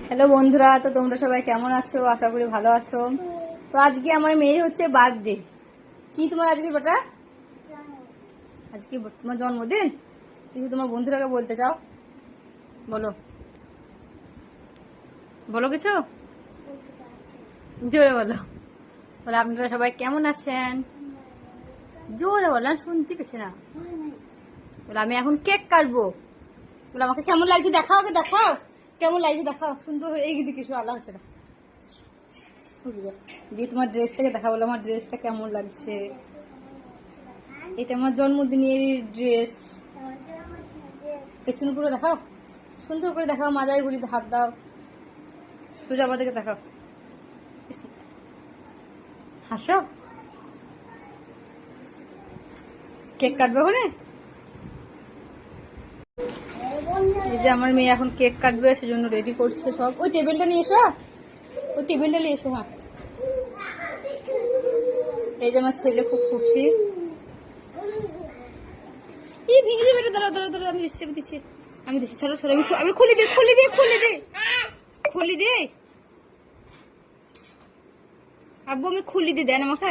Hello বন্ধুরা, তো তোমরা সবাই কেমন আছো? আশা করি ভালো আছো। তো আজকে আমার মেয়ের হচ্ছে বার্থডে। কি তোমার আজকে বেটা? আজকে তোমার জন্মদিন? কিছু তোমার বন্ধুরাকে বলতে চাও? বলো বলো কিছু জোরে বলো। বলে আপনারা সবাই কেমন আছেন? জোরে বলো, শুনতে পেছে না। বলে আমি এখন কেক কাটবো। বলে আমাকে কেমন লাগছে দেখাও, ওকে দেখাও কেমন লাগছে, দেখাও সুন্দর হয়ে এইদিকে কিছু আলাদা হচ্ছে না। দিয়ে তোমার ড্রেসটাকে দেখা, বলো আমার ড্রেসটা কেমন লাগছে। এটা আমার জন্মদিনের ড্রেস। পেছন পুরো দেখাও, সুন্দর করে দেখাও, মাজায় ঘুরিতে হাত দাও, সোজা আমার দিকে দেখাও, হাসো। কেক কাটবে ওখানে। এই যে আমার মেয়ে এখন কেক কাটবে, সেজন্য রেডি করছে সব। ওই টেবিলটা নিয়ে এসো, ওই টেবিলটা নিয়ে এসো। হ্যাঁ, এই যে আমার ছেলে খুব খুশি। এই ভেঙে যাবে, দাঁড়াও দাঁড়াও দাঁড়াও, আমি দিচ্ছি আমি দিচ্ছি, ছাড়ো ছাড়ো, আমি খুলে দিই আব্বু, আমি খুলি দিই, দেন আমাকে।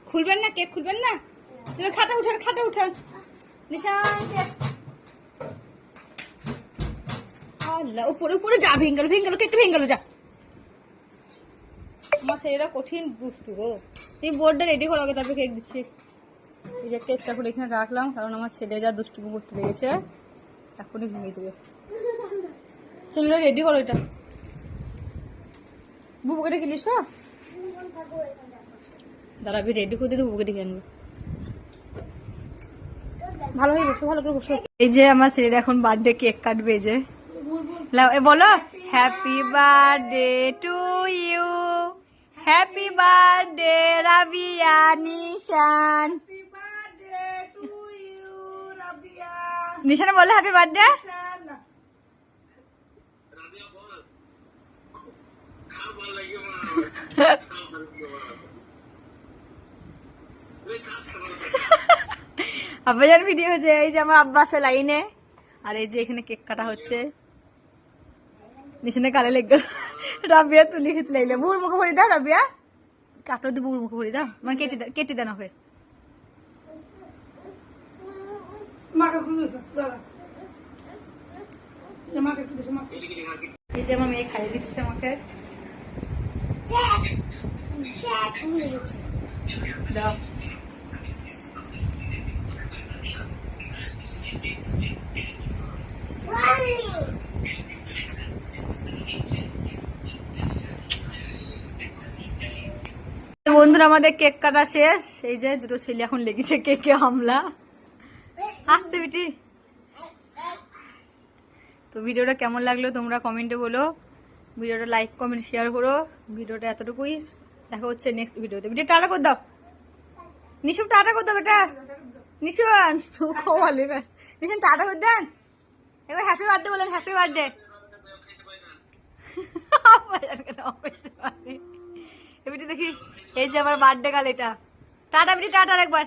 খুলবেন না? কেক খুলবেন না? তুমি খাটা উঠান নিশান। আল্লাহ, উপরে উপরে যা, ভেঙ্গালো কেকটা ভেঙ্গালো, যা। আমার ছেলেরা কঠিন দুষ্টু গো। তুমি বোর্ডটা রেডি করো আগে, তারপরে কেক দিচ্ছি। এই যে কেকটা করে এখানে রাখলাম, কারণ আমার ছেলে যা দুষ্টুমি করতে লেগেছে, এখনই ভেঙে দেবে। চলো রেডি করো এটা। বুবুকে ডেকে নিস, দাঁড়াবি রেডি করে দিতে, বুবুকে ডেকে আনবো। ভালো হয়ে বসো, ভালো করে বসো। এই যে আমার ছেলের এখন বার্থডে, কেক কাটবে। এই যে বলো happy birthday to you, happy birthday Rabia Nishan. Nishan বলো হ্যাপি বার্থডে। আব্বাজান ভিডিও হচ্ছে। এই যে আমার আব্বা আছে লাইনে, আর এই যে এখানে কেক কাটা হচ্ছে। নিশানে কালে লেগে রাবিয়া তুলি খেতে লাইলে, বুড় মুখে ভরি দাও রাবিয়া, কাটো দি বুড় মুখে ভরি দাও, মানে কেটে দেন হবে। এই যে আমার মেয়ে খাইয়ে দিচ্ছে আমাকে। দাও। বন্ধুরা, আমাদের কেক কাটা শেষ। এই যে দুটো ছেলে এখন লেগেছে কেকে হামলা। আসতে বেটি। তো ভিডিওটা কেমন লাগলো তোমরা কমেন্টে বলো। ভিডিওটা লাইক কমেন্ট শেয়ার করো। ভিডিওটা এতটুকুই, দেখা হচ্ছে নেক্সট ভিডিওতে। ভিডিও টাটা করে দাও নিশু, টাটা করে দাও বেটা। নিশান নিশান টাটা করে দেন। এবার হ্যাপি বার্থডে বলেন, হ্যাপি বার্থডে। দেখি এই যে আমার বার্থডে কাল এটা। টাটা বেটি, টাটা একবার।